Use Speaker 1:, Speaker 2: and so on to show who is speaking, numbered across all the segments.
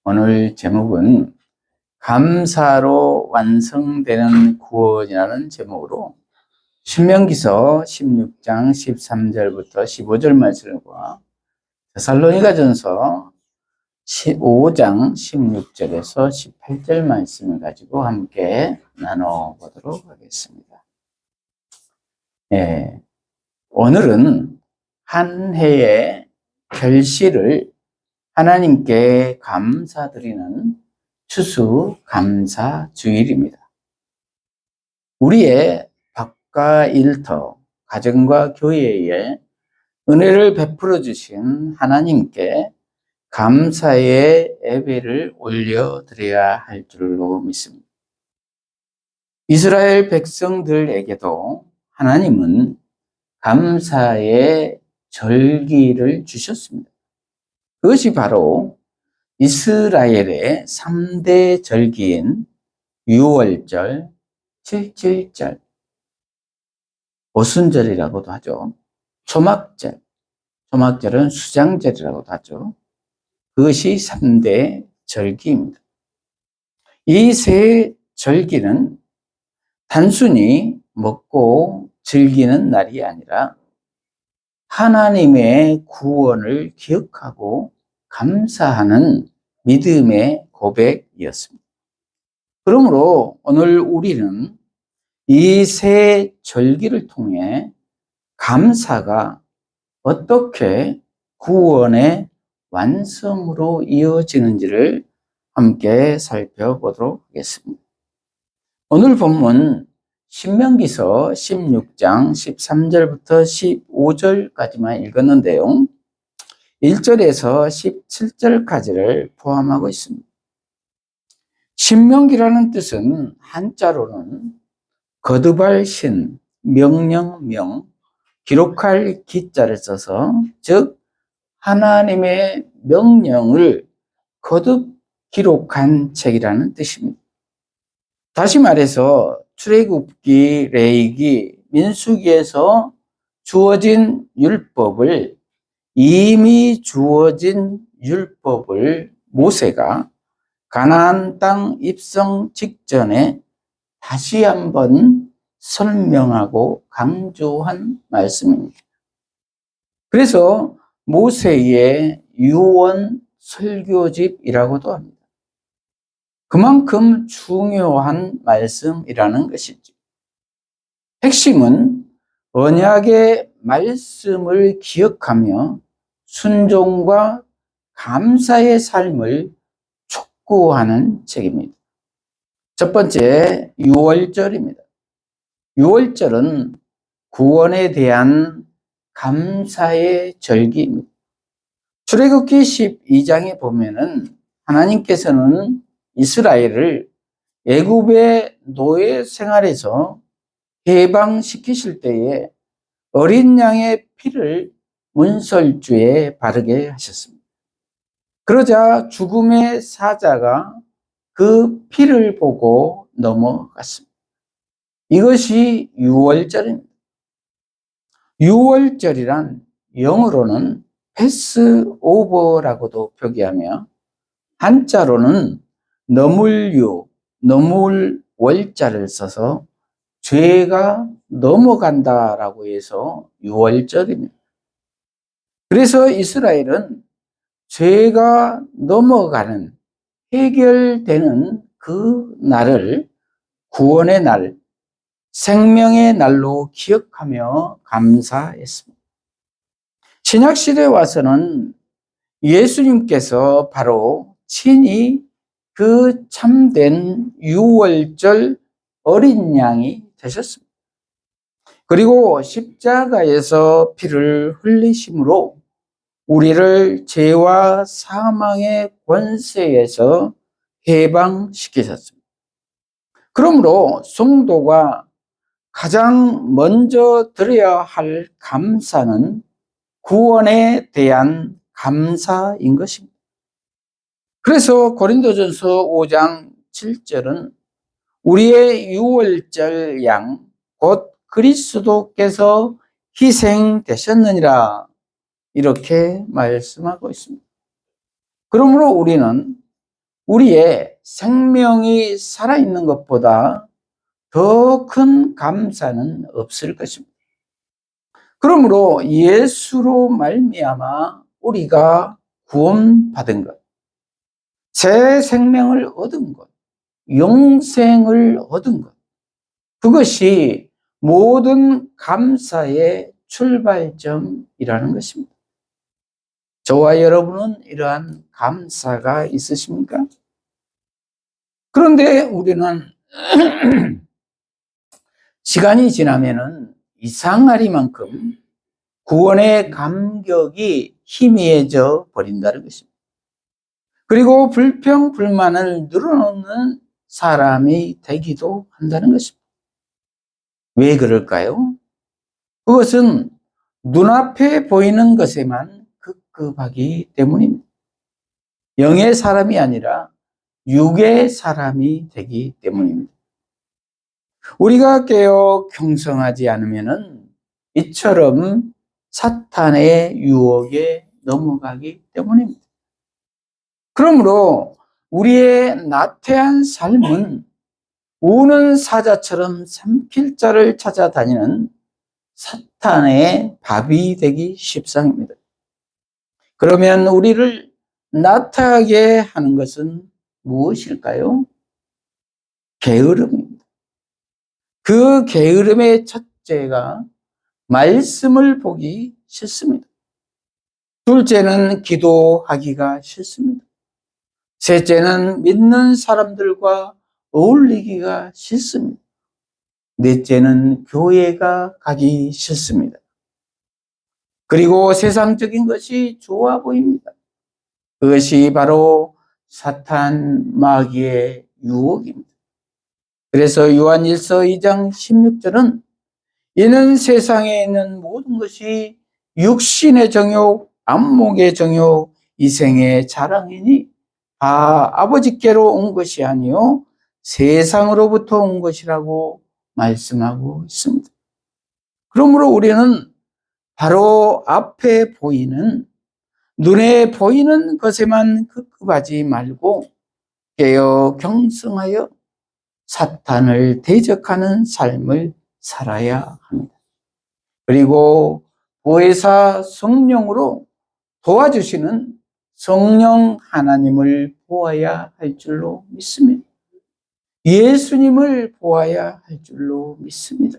Speaker 1: 오늘 제목은 감사로 완성되는 구원이라는 제목으로 신명기서 16장 13절부터 15절 말씀과 데살로니가전서 5장 16절에서 18절 말씀을 가지고 함께 나눠보도록 하겠습니다. 오늘은 한 해의 결실을 하나님께 감사드리는 추수감사주일입니다. 우리의 밥과 일터, 가정과 교회에 은혜를 베풀어 주신 하나님께 감사의 예배를 올려드려야 할 줄로 믿습니다. 이스라엘 백성들에게도 하나님은 감사의 절기를 주셨습니다. 그것이 바로 이스라엘의 3대 절기인 유월절, 칠칠절, 오순절이라고도 하죠. 초막절, 초막절은 수장절이라고도 하죠. 그것이 3대 절기입니다. 이 세 절기는 단순히 먹고 즐기는 날이 아니라 하나님의 구원을 기억하고 감사하는 믿음의 고백이었습니다. 그러므로 오늘 우리는 이 세 절기를 통해 감사가 어떻게 구원의 완성으로 이어지는지를 함께 살펴보도록 하겠습니다. 오늘 본문 신명기서 16장 13절부터 15절까지만 읽었는데요. 1절에서 17절까지를 포함하고 있습니다. 신명기라는 뜻은 한자로는 거듭할 신, 명령명, 기록할 기자를 써서 즉 하나님의 명령을 거듭 기록한 책이라는 뜻입니다. 다시 말해서 출애굽기, 레위기, 민수기에서 주어진 율법을 이미 주어진 율법을 모세가 가나안 땅 입성 직전에 다시 한번 설명하고 강조한 말씀입니다. 그래서 모세의 유언 설교집이라고도 합니다. 그만큼 중요한 말씀이라는 것이죠. 핵심은 언약의 말씀을 기억하며 순종과 감사의 삶을 촉구하는 책입니다. 첫 번째, 유월절입니다. 유월절은 구원에 대한 감사의 절기입니다. 출애굽기 12장에 보면은 하나님께서는 이스라엘을 애굽의 노예 생활에서 해방시키실 때에 어린 양의 피를 문설주에 바르게 하셨습니다. 그러자 죽음의 사자가 그 피를 보고 넘어갔습니다. 이것이 유월절입니다. 유월절이란 영어로는 패스오버라고도 표기하며 한자로는 너물유, 너물월자를 써서 죄가 넘어간다라고 해서 유월절입니다. 그래서 이스라엘은 죄가 넘어가는, 해결되는 그 날을 구원의 날, 생명의 날로 기억하며 감사했습니다. 신약시대에 와서는 예수님께서 바로 친히 그 참된 유월절 어린 양이 되셨습니다. 그리고 십자가에서 피를 흘리심으로 우리를 죄와 사망의 권세에서 해방시키셨습니다. 그러므로 성도가 가장 먼저 드려야 할 감사는 구원에 대한 감사인 것입니다. 그래서 고린도전서 5장 7절은 우리의 유월절 양 곧 그리스도께서 희생되셨느니라 이렇게 말씀하고 있습니다. 그러므로 우리는 우리의 생명이 살아있는 것보다 더 큰 감사는 없을 것입니다. 그러므로 예수로 말미암아 우리가 구원받은 것, 새 생명을 얻은 것, 영생을 얻은 것, 그것이 모든 감사의 출발점이라는 것입니다. 저와 여러분은 이러한 감사가 있으십니까? 그런데 우리는 시간이 지나면은 이상하리만큼 구원의 감격이 희미해져 버린다는 것입니다. 그리고 불평, 불만을 늘어놓는 사람이 되기도 한다는 것입니다. 왜 그럴까요? 그것은 눈앞에 보이는 것에만 급급하기 때문입니다. 영의 사람이 아니라 육의 사람이 되기 때문입니다. 우리가 깨어 경성하지 않으면은 이처럼 사탄의 유혹에 넘어가기 때문입니다. 그러므로 우리의 나태한 삶은 우는 사자처럼 삼킬 자를 찾아다니는 사탄의 밥이 되기 십상입니다. 그러면 우리를 나태하게 하는 것은 무엇일까요? 게으름입니다. 그 게으름의 첫째가 말씀을 보기 싫습니다. 둘째는 기도하기가 싫습니다. 셋째는 믿는 사람들과 어울리기가 싫습니다. 넷째는 교회가 가기 싫습니다. 그리고 세상적인 것이 좋아 보입니다. 그것이 바로 사탄 마귀의 유혹입니다. 그래서 요한일서 2장 16절은 이는 세상에 있는 모든 것이 육신의 정욕, 안목의 정욕, 이생의 자랑이니 다 아버지께로 온 것이 아니요 세상으로부터 온 것이라고 말씀하고 있습니다. 그러므로 우리는 바로 앞에 보이는, 눈에 보이는 것에만 급급하지 말고 깨어 경성하여 사탄을 대적하는 삶을 살아야 합니다. 그리고 보혜사 성령으로 도와주시는 성령 하나님을 보아야 할 줄로 믿습니다. 예수님을 보아야 할 줄로 믿습니다.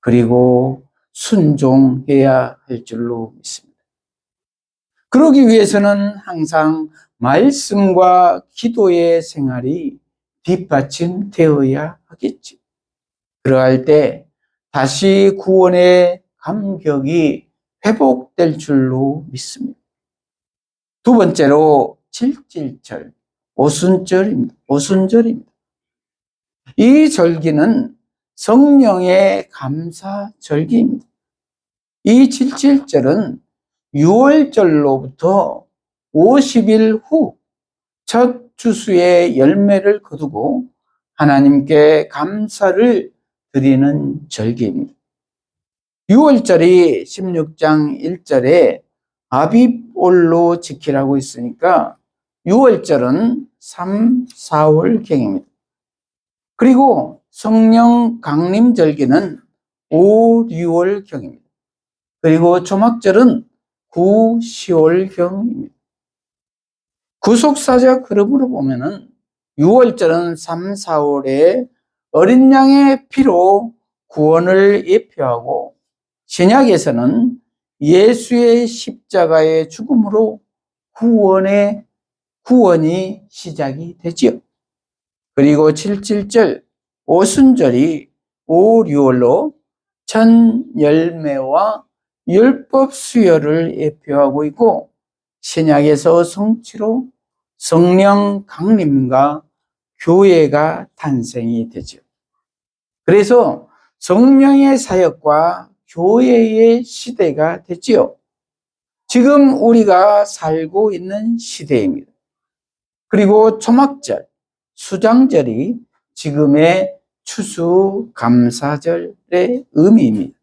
Speaker 1: 그리고 순종해야 할 줄로 믿습니다. 그러기 위해서는 항상 말씀과 기도의 생활이 뒷받침되어야 하겠지. 그러할 때 다시 구원의 감격이 회복될 줄로 믿습니다. 두 번째로 칠칠절, 오순절입니다. 이 절기는 성령의 감사 절기입니다. 이 칠칠절은 6월절로부터 50일 후 첫 주수의 열매를 거두고 하나님께 감사를 드리는 절기입니다. 6월절이 16장 1절에 아빕올로 지키라고 있으니까 6월절은 3, 4월경입니다. 그리고 성령 강림절기는 5, 6월경입니다. 그리고 초막절은 9, 10월경입니다. 구속사적 흐름으로 보면은 6월절은 3, 4월에 어린 양의 피로 구원을 예표하고 신약에서는 예수의 십자가의 죽음으로 구원이 시작이 되지요. 그리고 7.7절 오순절이 5, 6월로 천 열매와 율법 수여를 예표하고 있고 신약에서 성취로 성령 강림과 교회가 탄생이 되죠. 그래서 성령의 사역과 교회의 시대가 됐지요. 지금 우리가 살고 있는 시대입니다. 그리고 초막절, 수장절이 지금의 추수감사절의 의미입니다.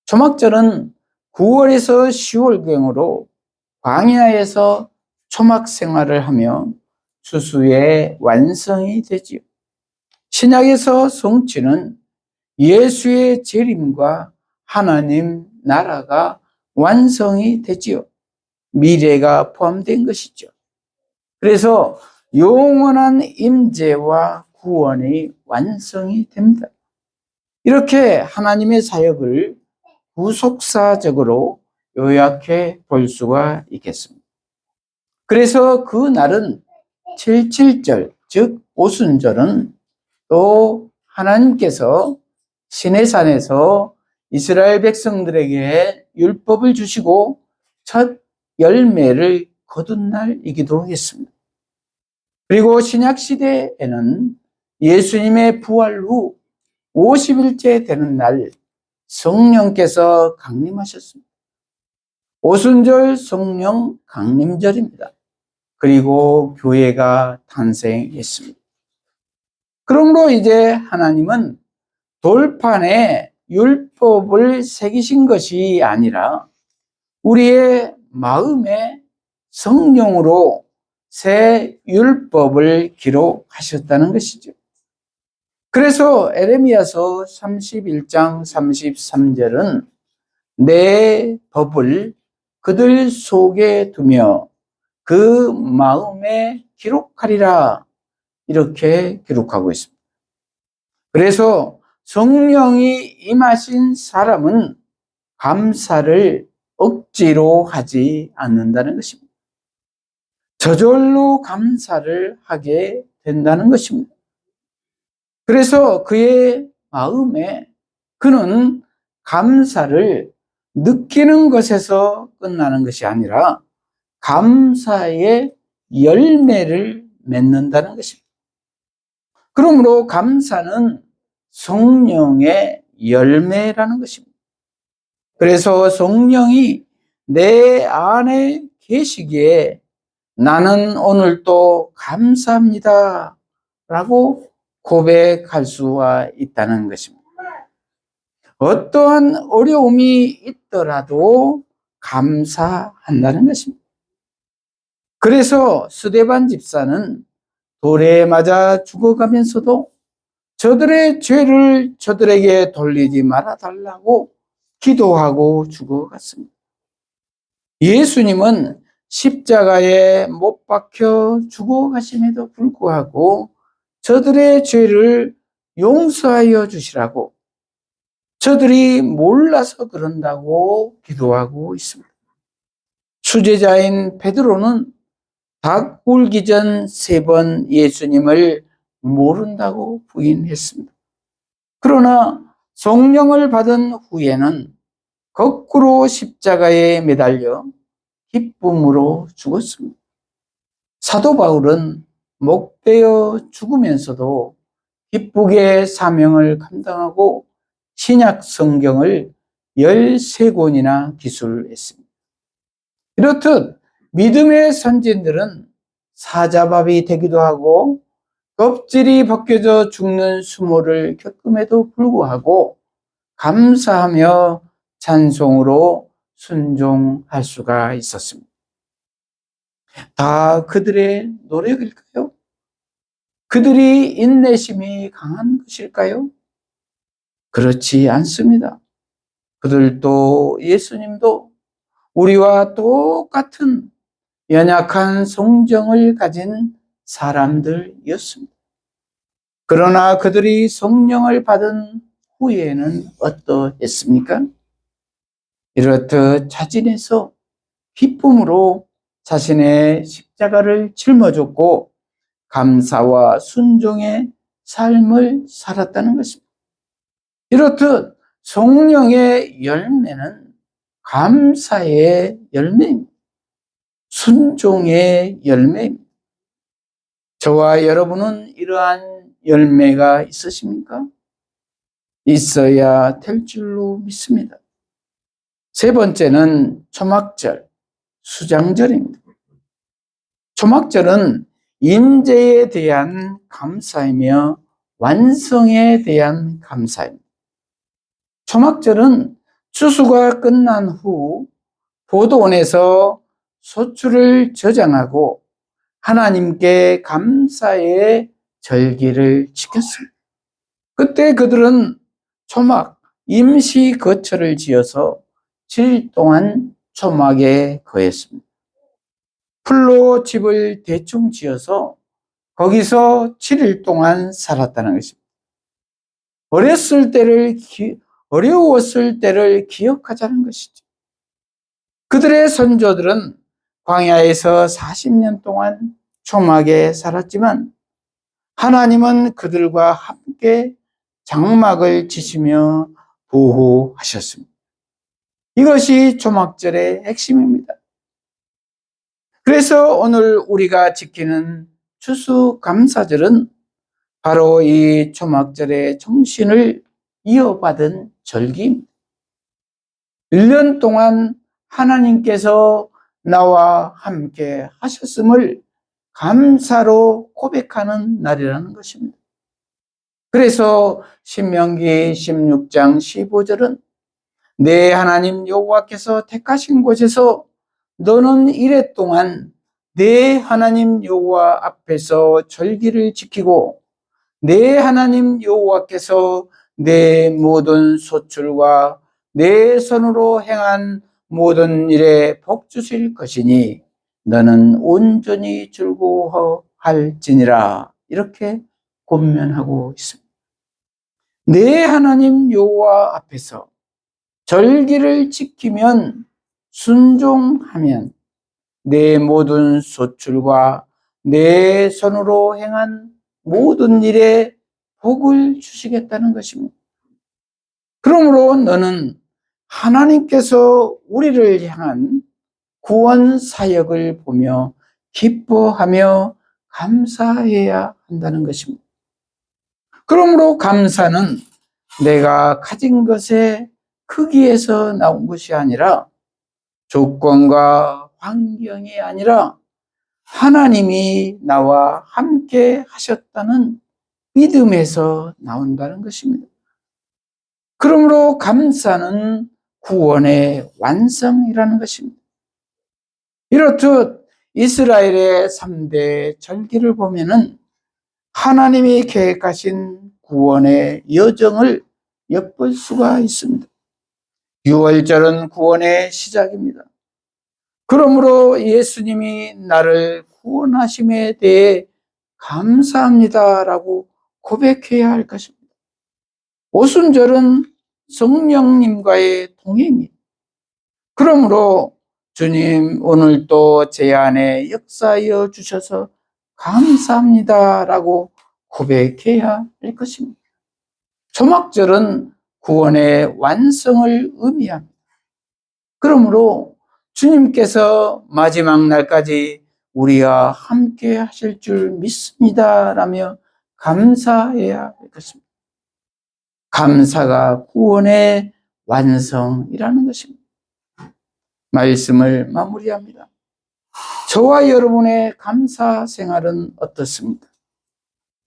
Speaker 1: 초막절은 9월에서 10월경으로 광야에서 초막 생활을 하며 추수의 완성이 되지요. 신약에서 성취는 예수의 재림과 하나님 나라가 완성이 되지요. 미래가 포함된 것이죠. 그래서 영원한 임재와 구원이 완성이 됩니다. 이렇게 하나님의 사역을 구속사적으로 요약해 볼 수가 있겠습니다. 그래서 그 날은 77절, 즉 오순절은 또 하나님께서 시내산에서 이스라엘 백성들에게 율법을 주시고 첫 열매를 거둔 날이기도 했습니다. 그리고 신약시대에는 예수님의 부활 후 50일째 되는 날 성령께서 강림하셨습니다. 오순절 성령 강림절입니다. 그리고 교회가 탄생했습니다. 그러므로 이제 하나님은 돌판에 율법을 새기신 것이 아니라 우리의 마음에 성령으로 새 율법을 기록하셨다는 것이죠. 그래서 에레미야서 31장 33절은 내 법을 그들 속에 두며 그 마음에 기록하리라 이렇게 기록하고 있습니다. 그래서 성령이 임하신 사람은 감사를 억지로 하지 않는다는 것입니다. 저절로 감사를 하게 된다는 것입니다. 그래서 그의 마음에 그는 감사를 느끼는 것에서 끝나는 것이 아니라 감사의 열매를 맺는다는 것입니다. 그러므로 감사는 성령의 열매라는 것입니다. 그래서 성령이 내 안에 계시기에 나는 오늘도 감사합니다 라고 고백할 수가 있다는 것입니다. 어떠한 어려움이 있더라도 감사한다는 것입니다. 그래서 스데반 집사는 돌에 맞아 죽어가면서도 저들의 죄를 저들에게 돌리지 말아 달라고 기도하고 죽어갔습니다. 예수님은 십자가에 못 박혀 죽어가심에도 불구하고 저들의 죄를 용서하여 주시라고 저들이 몰라서 그런다고 기도하고 있습니다. 수제자인 베드로는 닭 굴기 전 3번 예수님을 모른다고 부인했습니다. 그러나 성령을 받은 후에는 거꾸로 십자가에 매달려 기쁨으로 죽었습니다. 사도 바울은 목베어 죽으면서도 기쁘게 사명을 감당하고 신약 성경을 13권이나 기술했습니다. 이렇듯 믿음의 선진들은 사자밥이 되기도 하고 껍질이 벗겨져 죽는 수모를 겪음에도 불구하고 감사하며 찬송으로 순종할 수가 있었습니다. 다 그들의 노력일까요? 그들이 인내심이 강한 것일까요? 그렇지 않습니다. 그들도 예수님도 우리와 똑같은 연약한 성정을 가진 사람들이었습니다. 그러나 그들이 성령을 받은 후에는 어떠했습니까? 이렇듯 자진해서 기쁨으로 자신의 십자가를 짊어졌고 감사와 순종의 삶을 살았다는 것입니다. 이렇듯 성령의 열매는 감사의 열매입니다. 순종의 열매입니다. 저와 여러분은 이러한 열매가 있으십니까? 있어야 될 줄로 믿습니다. 세 번째는 초막절, 수장절입니다. 초막절은 임재에 대한 감사이며 완성에 대한 감사입니다. 초막절은 추수가 끝난 후 포도원에서 소출을 저장하고 하나님께 감사의 절기를 지켰습니다. 그때 그들은 초막, 임시 거처를 지어서 7일 동안 초막에 거했습니다. 풀로 집을 대충 지어서 거기서 7일 동안 살았다는 것입니다. 어려웠을 때를 기억하자는 것이죠. 그들의 선조들은 광야에서 40년 동안 초막에 살았지만 하나님은 그들과 함께 장막을 지시며 보호하셨습니다. 이것이 초막절의 핵심입니다. 그래서 오늘 우리가 지키는 추수감사절은 바로 이 초막절의 정신을 이어받은 절기입니다. 1년 동안 하나님께서 나와 함께 하셨음을 감사로 고백하는 날이라는 것입니다. 그래서 신명기 16장 15절은 내 하나님 여호와께서 택하신 곳에서 너는 이레 동안 내 하나님 여호와 앞에서 절기를 지키고 내 하나님 여호와께서 내 모든 소출과 내 손으로 행한 모든 일에 복 주실 것이니 너는 온전히 즐거워할지니라. 이렇게 권면하고 있습니다. 내 하나님 여호와 앞에서 절기를 지키면, 순종하면 내 모든 소출과 내 손으로 행한 모든 일에 복을 주시겠다는 것입니다. 그러므로 너는 하나님께서 우리를 향한 구원 사역을 보며 기뻐하며 감사해야 한다는 것입니다. 그러므로 감사는 내가 가진 것의 크기에서 나온 것이 아니라, 조건과 환경이 아니라 하나님이 나와 함께 하셨다는 믿음에서 나온다는 것입니다. 그러므로 감사는 구원의 완성이라는 것입니다. 이렇듯 이스라엘의 3대 절기를 보면은 하나님이 계획하신 구원의 여정을 엿볼 수가 있습니다. 6월절은 구원의 시작입니다. 그러므로 예수님이 나를 구원하심에 대해 감사합니다라고 고백해야 할 것입니다. 오순절은 성령님과의 동행입니다. 그러므로 주님, 오늘도 제 안에 역사하여 주셔서 감사합니다라고 고백해야 할 것입니다. 초막절은 구원의 완성을 의미합니다. 그러므로 주님께서 마지막 날까지 우리와 함께 하실 줄 믿습니다라며 감사해야 할 것입니다. 감사가 구원의 완성이라는 것입니다. 말씀을 마무리합니다. 저와 여러분의 감사 생활은 어떻습니까?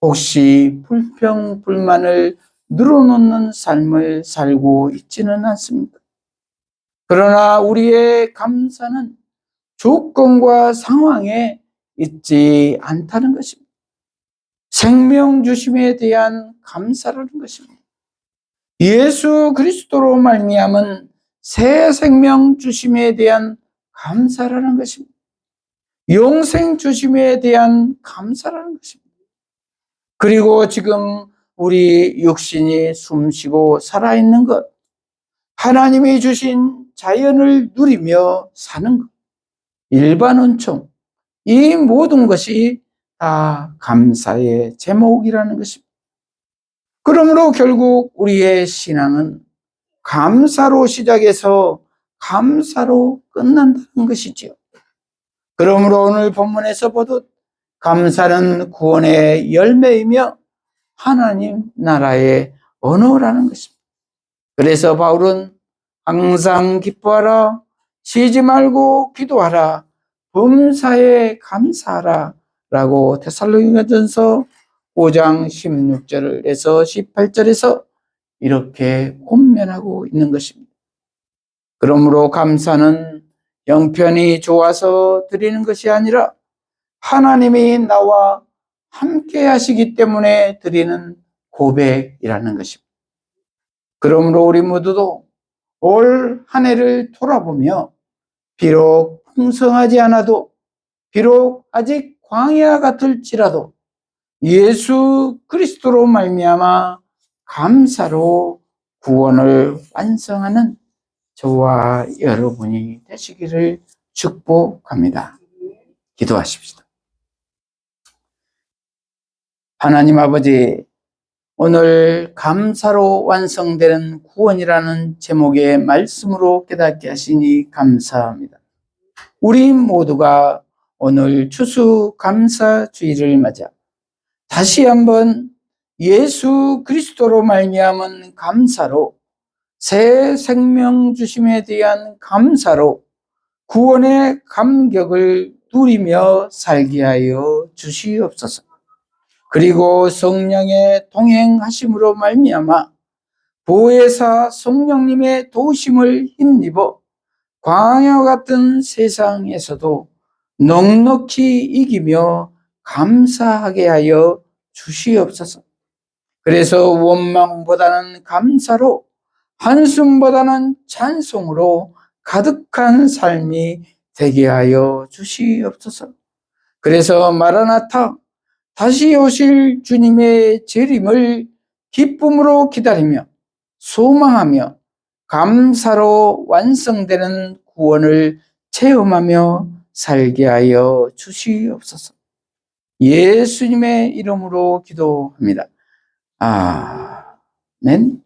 Speaker 1: 혹시 불평, 불만을 늘어놓는 삶을 살고 있지는 않습니까? 그러나 우리의 감사는 조건과 상황에 있지 않다는 것입니다. 생명 주심에 대한 감사라는 것입니다. 예수 그리스도로 말미암은 새 생명 주심에 대한 감사라는 것입니다. 영생 주심에 대한 감사라는 것입니다. 그리고 지금 우리 육신이 숨쉬고 살아있는 것, 하나님이 주신 자연을 누리며 사는 것, 일반 은총, 이 모든 것이 다 감사의 제목이라는 것입니다. 그러므로 결국 우리의 신앙은 감사로 시작해서 감사로 끝난다는 것이지요. 그러므로 오늘 본문에서 보듯 감사는 구원의 열매이며 하나님 나라의 언어라는 것입니다. 그래서 바울은 항상 기뻐하라, 쉬지 말고 기도하라, 범사에 감사하라 라고 데살로니가전서 5장 16절에서 18절에서 이렇게 권면하고 있는 것입니다. 그러므로 감사는 형편이 좋아서 드리는 것이 아니라 하나님이 나와 함께 하시기 때문에 드리는 고백이라는 것입니다. 그러므로 우리 모두도 올 한 해를 돌아보며 비록 풍성하지 않아도, 비록 아직 광야 같을지라도 예수 그리스도로 말미암아 감사로 구원을 완성하는 저와 여러분이 되시기를 축복합니다. 기도하십시다. 하나님 아버지, 오늘 감사로 완성되는 구원이라는 제목의 말씀으로 깨닫게 하시니 감사합니다. 우리 모두가 오늘 추수감사주일을 맞아 다시 한번 예수 그리스도로 말미암은 감사로, 새 생명 주심에 대한 감사로 구원의 감격을 누리며 살게 하여 주시옵소서. 그리고 성령의 동행하심으로 말미암아 보혜사 성령님의 도우심을 힘입어 광야 같은 세상에서도 넉넉히 이기며 감사하게 하여 주시옵소서. 그래서 원망보다는 감사로, 한숨보다는 찬송으로 가득한 삶이 되게 하여 주시옵소서. 그래서 마라나타, 다시 오실 주님의 재림을 기쁨으로 기다리며 소망하며 감사로 완성되는 구원을 체험하며 살게 하여 주시옵소서. 예수님의 이름으로 기도합니다. 아멘.